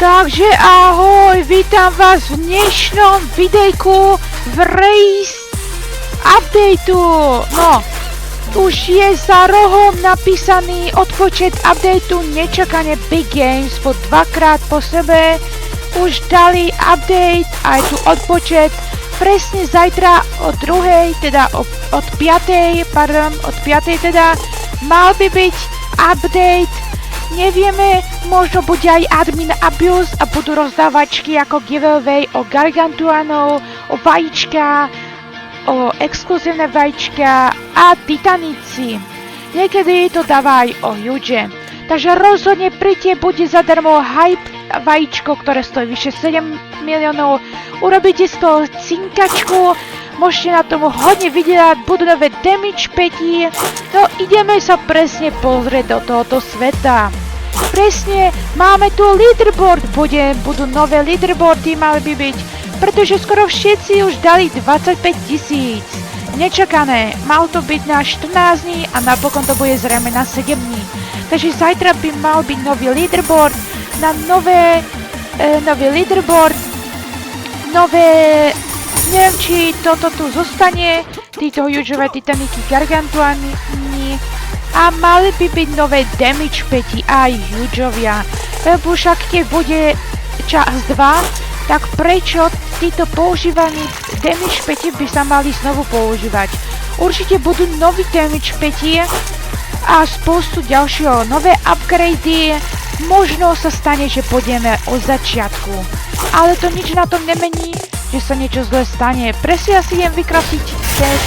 Takže ahoj, vítam vás v dnešnom videjku v Race updateu. No, už je za rohom napísaný odpočet updateu nečakane Big Games po dvakrát po sebe. Už dali update aj tu odpočet presne zajtra od 2, teda od 5, teda mal by byť update. Nevieme, možno bude aj admin abuse a budú rozdávačky ako giveaway o gargantuánov, o vajíčka, o exkluzívne vajíčka a titanici. Niekedy to dáva aj o huge. Takže rozhodne príďte, bude zadarmo hype vajíčko, ktoré stojí vyše 7 miliónov. Urobíte z toho cinkačku, môžete na tom hodne vidieť, budú nové damage päti. No ideme sa presne pozrieť do tohoto sveta. Presne, máme tu leaderboard, budú nové leaderboardy, mali by byť, pretože skoro všetci už dali 25 000. Nečakané, mal to byť na 14 dní a napokon to bude zrejme na 7 dní. Takže zajtra by mal byť nový leaderboard, na nový leaderboard, nové, neviem či toto tu zostane, títo hugeové titaniky gargantuány a mali by byť nové damage päti aj hugeovia. Lebo však keď bude čas 2, tak prečo títo používaní damage päti by sa mali znovu používať? Určite budú nový damage päti a spoustu ďalšieho, nové upgrady. Možno sa stane, že pôjdeme od začiatku, ale to nič na tom nemení, že sa niečo zle stane. Presne ja si idem vykraftiť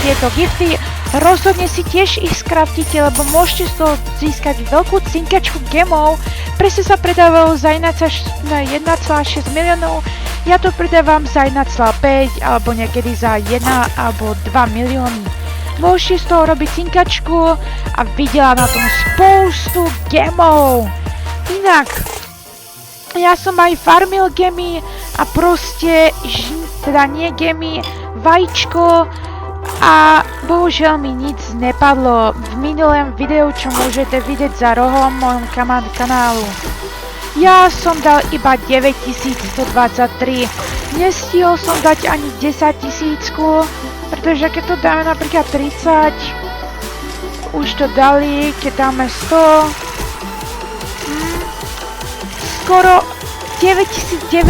tieto gifty, rozhodne si tiež ich skraftíte, lebo môžete z toho získať veľkú cinkačku gemov. Presne sa predávajú za 1,6 miliónov, ja to predávam za 1,5 alebo niekedy za 1 alebo 2 milióny. Môžete z toho robiť cinkačku a videla na tom spoustu gemov. Inak, ja som aj farmil gemy a proste, teda nie gemy, vajíčko a bohužiaľ mi nic nepadlo v minulém videu, čo môžete vidieť za rohom mojom kanálu. Ja som dal iba 9123, nestihol som dať ani 10 000, pretože keď to dáme napríklad 30, už to dali, keď dáme 100, skoro 9907,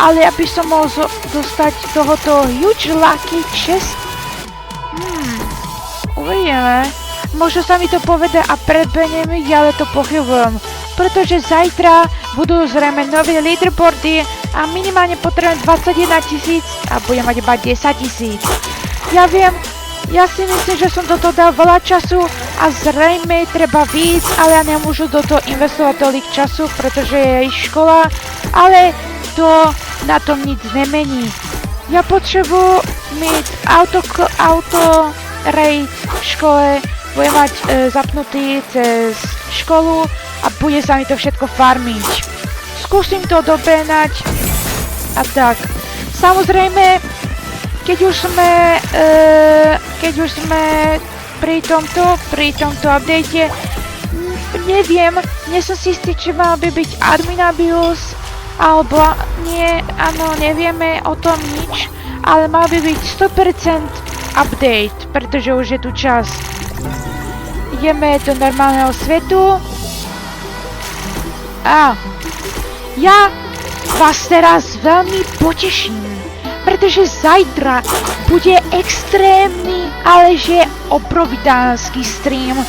ale aby som mohol dostať tohoto huge lucky chest. Uvidíme. Možno sa mi to povede a predbenem ich, ale to pochybujem. Pretože zajtra budú zrejme nové leaderboardy a minimálne potrebujem 21 000 a budem mať iba 10 000. Ja viem, ja si myslím, že som do toho dal veľa času a zrejme treba víc, ale ja nemôžu do toho investovať tolik času, pretože je škola, ale to na tom nic nemení. Ja potrebujem mať auto race v škole, budem mať zapnutý cez školu a bude sa mi to všetko farmiť. Skúsim to dobehnať a tak. Samozrejme, keď už sme pri tomto update, neviem, nie som si istý, či mal by byť admin abuse, alebo nie, áno, nevieme o tom nič, ale mal by byť 100% update, pretože už je tu čas. Ideme do normálneho svetu. A ja vás teraz veľmi poteším, pretože zajtra bude extrémny, ale že obrovidánsky stream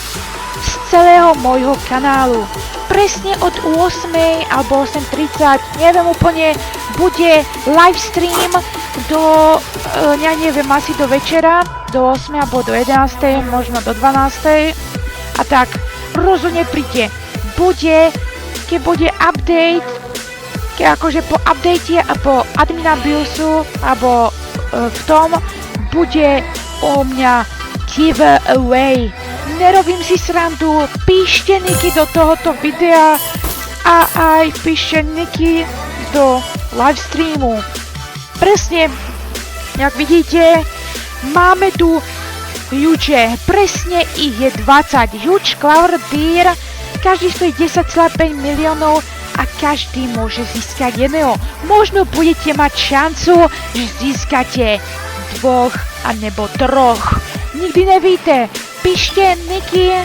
z celého môjho kanálu. Presne od 8 alebo 8:30, neviem úplne, bude live stream do, ja neviem, asi do večera, do 8 alebo do 11, možno do 12. A tak, rozhodne príďte. Keď bude update, akože po update a po admin abuse alebo v tom bude o mňa giveaway. Nerobím si srandu, píšte niky do tohoto videa a aj píšte niky do live streamu. Presne, jak vidíte, máme tu huge, presne ich je 20. Huge Clover Deer, každý stojí 10,5 miliónov a každý môže získať jedného. Možno budete mať šancu, že získate 2 alebo 3. Nikdy nevíte. Píšte niky,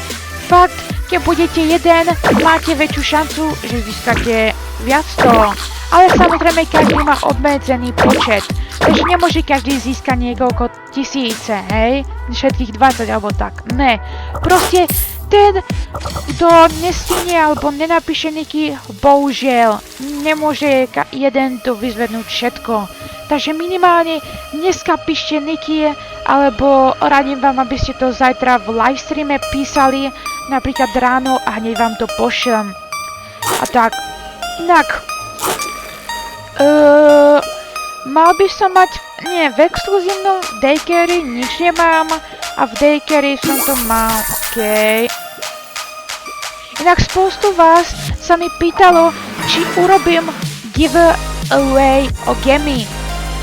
fakt, keď budete jeden, máte väčšiu šancu, že získate viac toho. Ale samozrejme každý má obmedzený počet. Takže nemôže každý získať niekoľko tisíce, hej? Všetkých 20 alebo tak. Ne. Proste ten, kto nestihne alebo nenapíše niky, bohužiaľ, nemôže jeden to vyzvednúť všetko. Takže minimálne dneska píšte niky, alebo radím vám, aby ste to zajtra v livestreame písali, napríklad ráno a hneď vám to pošlem. A tak, inak, mal by som mať, nie, v exkluzívnom daycare nič nemám a v daycare som to mal, okej. Inak spoustu vás sa mi pýtalo, či urobím giveaway o gemy.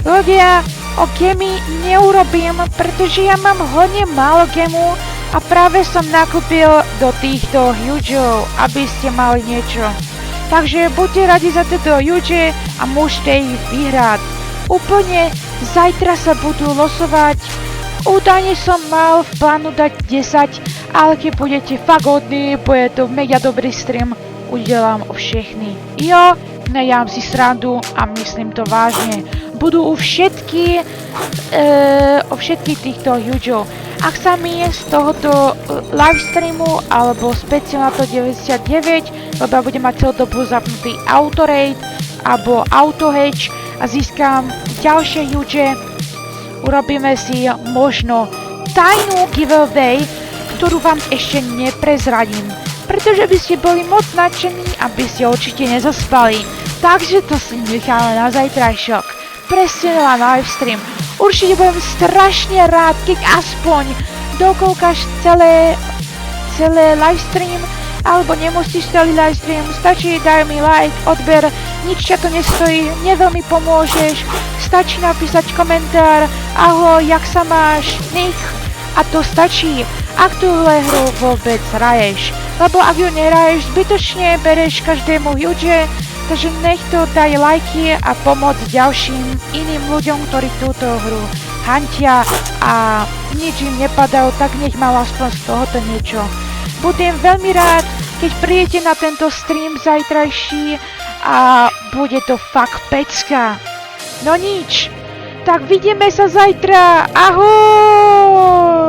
Ľudia, o gemy neurobím, pretože ja mám hodne málo gemu a práve som nakúpil do týchto hugeov, aby ste mali niečo. Takže buďte radi za tieto huge a môžete ich vyhrať. Úplne zajtra sa budú losovať. Údajne som mal v plánu dať 10, ale keď budete fakt hodní, bude to mega dobrý stream, udelám o všechny. Jo, nejám si srandu a myslím to vážne. Budú o všetkých týchto hugeov. Ak sa mi z tohoto livestreamu alebo speciálne to 99, lebo ja budem mať celú dobu zapnutý autorate alebo autohatch a získam ďalšie huge, urobíme si možno tajnú giveaway, ktorú vám ešte neprezradím, pretože by ste boli moc nadšení, aby ste určite nezaspali. Takže to si necháme na zajtrajšok. Presne na livestream. Určite budem strašne rád, keď aspoň dokoukáš celé livestream, alebo nemusíš celý livestream, stačí daj mi like, odber, nič ťa to nestojí, neveľmi pomôžeš, stačí napísať komentár, ahoj, jak sa máš, nick, a to stačí, ak túhle hru vôbec hraješ, lebo ak ju nehraješ, zbytočne bereš každému huge, takže nech to daj lajky a pomoc ďalším iným ľuďom, ktorí túto hru hantia a nič im nepadajú, tak nech mal aspoň z tohoto niečo. Budem veľmi rád, keď prídete na tento stream zajtrajší a bude to fakt pecka. No nič, tak vidíme sa zajtra, ahoj!